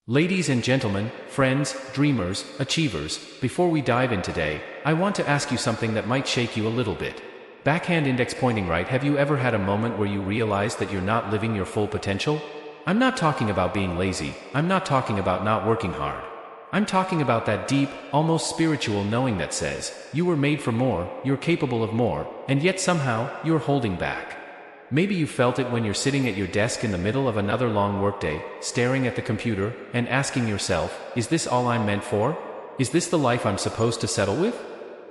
Ladies and gentlemen, friends, dreamers, achievers, before we dive in today, I want to ask you something that might shake you a little bit. Backhand index pointing right. Have you ever had a moment where you realized that you're not living your full potential? I'm not talking about being lazy. I'm not talking about not working hard. I'm talking about that deep, almost spiritual knowing that says, you were made for more, you're capable of more, and yet somehow, you're holding back. Maybe you felt it when you're sitting at your desk in the middle of another long workday, staring at the computer, and asking yourself, is this all I'm meant for? Is this the life I'm supposed to settle with?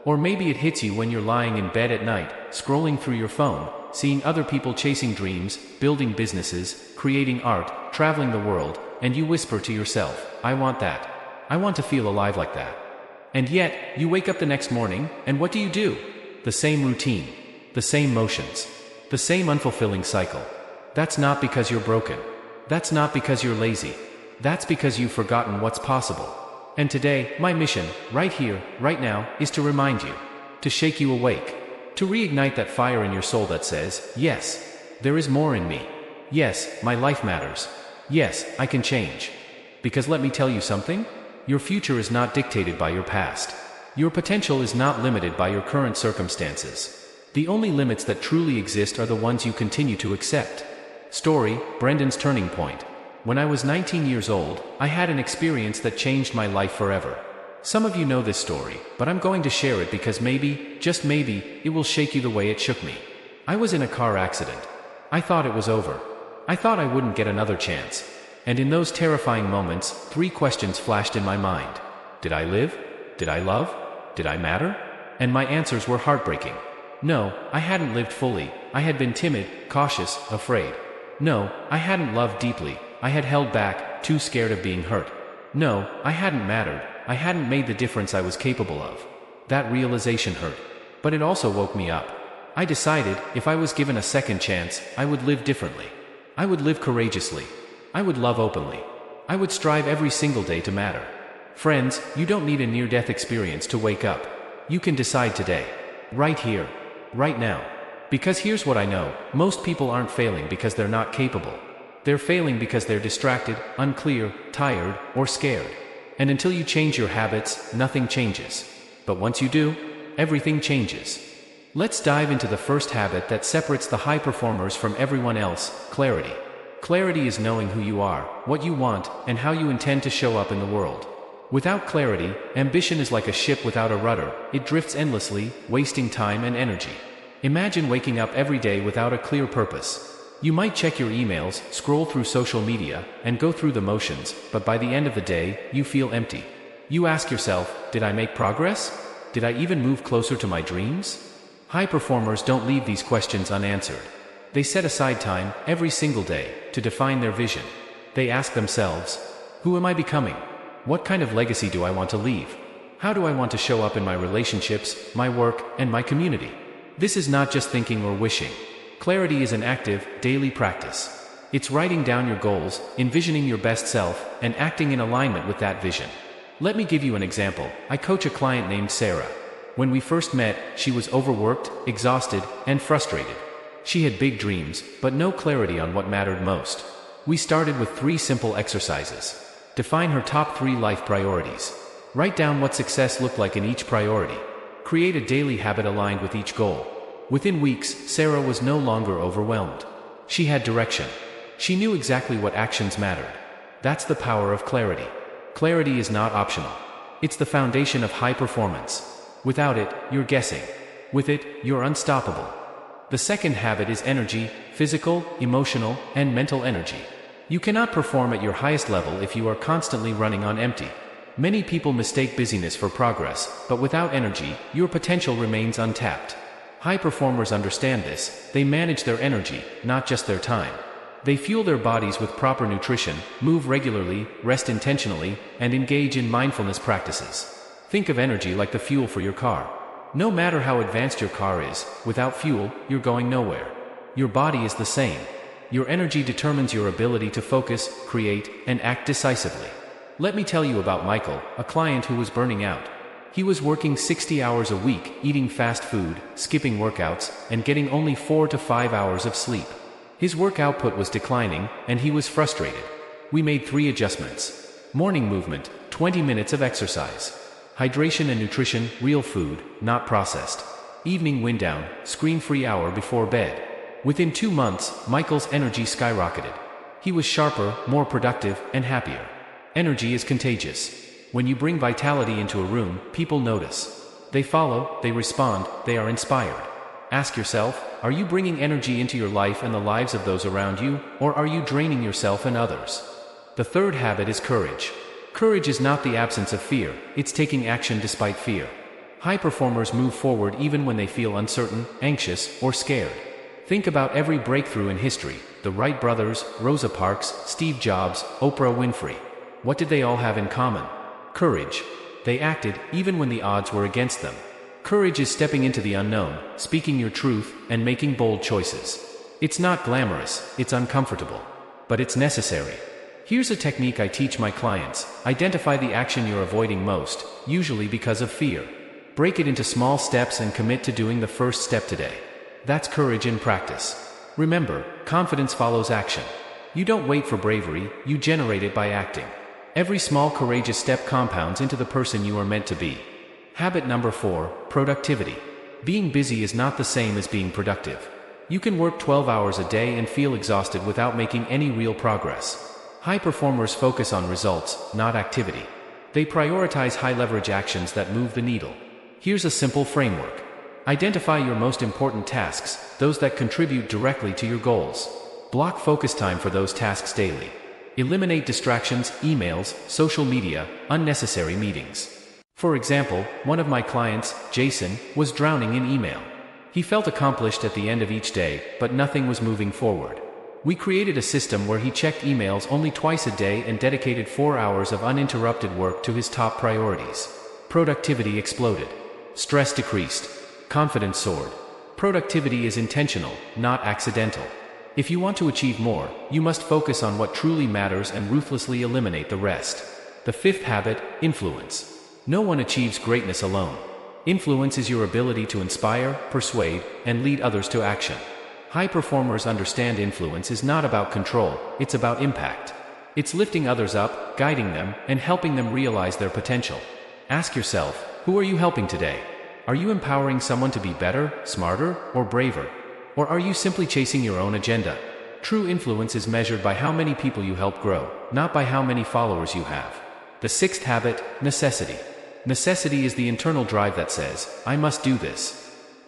Or maybe it hits you when you're lying in bed at night, scrolling through your phone, seeing other people chasing dreams, building businesses, creating art, traveling the world, and you whisper to yourself, I want that. I want to feel alive like that. And yet, you wake up the next morning, and what do? The same routine. The same motions. The same unfulfilling cycle. That's not because you're broken. That's not because you're lazy. That's because you've forgotten what's possible. And today, my mission, right here, right now, is to remind you. To shake you awake. To reignite that fire in your soul that says, yes, there is more in me. Yes, my life matters. Yes, I can change. Because let me tell you something. Your future is not dictated by your past. Your potential is not limited by your current circumstances. The only limits that truly exist are the ones you continue to accept. Story, Brendon's turning point. When I was 19 years old, I had an experience that changed my life forever. Some of you know this story, but I'm going to share it because maybe, just maybe, it will shake you the way it shook me. I was in a car accident. I thought it was over. I thought I wouldn't get another chance. And in those terrifying moments, 3 questions flashed in my mind. Did I live? Did I love? Did I matter? And my answers were heartbreaking. No, I hadn't lived fully. I had been timid, cautious, afraid. No, I hadn't loved deeply. I had held back, too scared of being hurt. No, I hadn't mattered. I hadn't made the difference I was capable of. That realization hurt. But it also woke me up. I decided, if I was given a second chance, I would live differently. I would live courageously. I would love openly. I would strive every single day to matter. Friends, you don't need a near-death experience to wake up. You can decide today. Right here. Right now. Because here's what I know, most people aren't failing because they're not capable. They're failing because they're distracted, unclear, tired, or scared. And until you change your habits, nothing changes. But once you do, everything changes. Let's dive into the first habit that separates the high performers from everyone else, clarity. Clarity is knowing who you are, what you want, and how you intend to show up in the world. Without clarity, ambition is like a ship without a rudder. It drifts endlessly, wasting time and energy. Imagine waking up every day without a clear purpose. You might check your emails, scroll through social media, and go through the motions, but by the end of the day, you feel empty. You ask yourself, did I make progress? Did I even move closer to my dreams? High performers don't leave these questions unanswered. They set aside time, every single day, to define their vision. They ask themselves, who am I becoming? What kind of legacy do I want to leave? How do I want to show up in my relationships, my work, and my community? This is not just thinking or wishing. Clarity is an active, daily practice. It's writing down your goals, envisioning your best self, and acting in alignment with that vision. Let me give you an example. I coach a client named Sarah. When we first met, she was overworked, exhausted, and frustrated. She had big dreams, but no clarity on what mattered most. We started with 3 simple exercises. Define her top 3 life priorities. Write down what success looked like in each priority. Create a daily habit aligned with each goal. Within weeks, Sarah was no longer overwhelmed. She had direction. She knew exactly what actions mattered. That's the power of clarity. Clarity is not optional. It's the foundation of high performance. Without it, you're guessing. With it, you're unstoppable. The second habit is energy, physical, emotional, and mental energy. You cannot perform at your highest level if you are constantly running on empty. Many people mistake busyness for progress, but without energy, your potential remains untapped. High performers understand this. They manage their energy, not just their time. They fuel their bodies with proper nutrition, move regularly, rest intentionally, and engage in mindfulness practices. Think of energy like the fuel for your car. No matter how advanced your car is, without fuel, you're going nowhere. Your body is the same. Your energy determines your ability to focus, create, and act decisively. Let me tell you about Michael, a client who was burning out. He was working 60 hours a week, eating fast food, skipping workouts, and getting only 4 to 5 hours of sleep. His work output was declining, and he was frustrated. We made 3 adjustments. Morning movement, 20 minutes of exercise. Hydration and nutrition, real food, not processed. Evening wind down, screen-free hour before bed. Within 2 months, Michael's energy skyrocketed. He was sharper, more productive, and happier. Energy is contagious. When you bring vitality into a room, people notice. They follow, they respond, they are inspired. Ask yourself, are you bringing energy into your life and the lives of those around you, or are you draining yourself and others? The third habit is courage. Courage is not the absence of fear, it's taking action despite fear. High performers move forward even when they feel uncertain, anxious, or scared. Think about every breakthrough in history: the Wright brothers, Rosa Parks, Steve Jobs, Oprah Winfrey. What did they all have in common? Courage. They acted, even when the odds were against them. Courage is stepping into the unknown, speaking your truth, and making bold choices. It's not glamorous, it's uncomfortable. But it's necessary. Here's a technique I teach my clients. Identify the action you're avoiding most, usually because of fear. Break it into small steps and commit to doing the first step today. That's courage in practice. Remember, confidence follows action. You don't wait for bravery, you generate it by acting. Every small courageous step compounds into the person you are meant to be. Habit number 4, productivity. Being busy is not the same as being productive. You can work 12 hours a day and feel exhausted without making any real progress. High performers focus on results, not activity. They prioritize high-leverage actions that move the needle. Here's a simple framework. Identify your most important tasks, those that contribute directly to your goals. Block focus time for those tasks daily. Eliminate distractions, emails, social media, unnecessary meetings. For example, one of my clients, Jason, was drowning in email. He felt accomplished at the end of each day, but nothing was moving forward. We created a system where he checked emails only twice a day and dedicated 4 hours of uninterrupted work to his top priorities. Productivity exploded. Stress decreased. Confidence soared. Productivity is intentional, not accidental. If you want to achieve more, you must focus on what truly matters and ruthlessly eliminate the rest. The fifth habit, influence. No one achieves greatness alone. Influence is your ability to inspire, persuade, and lead others to action. High performers understand influence is not about control, it's about impact. It's lifting others up, guiding them, and helping them realize their potential. Ask yourself, who are you helping today? Are you empowering someone to be better, smarter, or braver? Or are you simply chasing your own agenda? True influence is measured by how many people you help grow, not by how many followers you have. The sixth habit, necessity. Necessity is the internal drive that says, I must do this.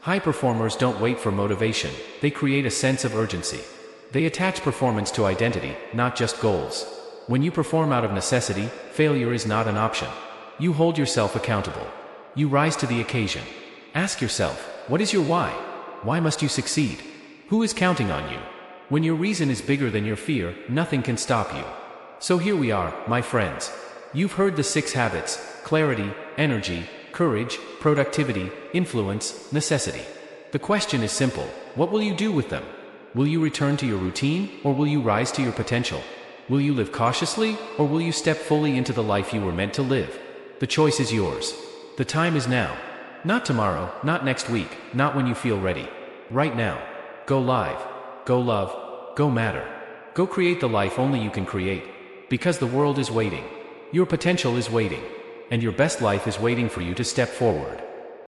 High performers don't wait for motivation, they create a sense of urgency. They attach performance to identity, not just goals. When you perform out of necessity, failure is not an option. You hold yourself accountable. You rise to the occasion. Ask yourself, what is your why? Why must you succeed? Who is counting on you? When your reason is bigger than your fear, nothing can stop you. So here we are, my friends. You've heard the 6 habits: clarity, energy, courage, productivity, influence, necessity. The question is simple: what will you do with them? Will you return to your routine, or will you rise to your potential? Will you live cautiously, or will you step fully into the life you were meant to live? The choice is yours. The time is now. Not tomorrow, not next week, not when you feel ready. Right now. Go live. Go love. Go matter. Go create the life only you can create. Because the world is waiting. Your potential is waiting. And your best life is waiting for you to step forward.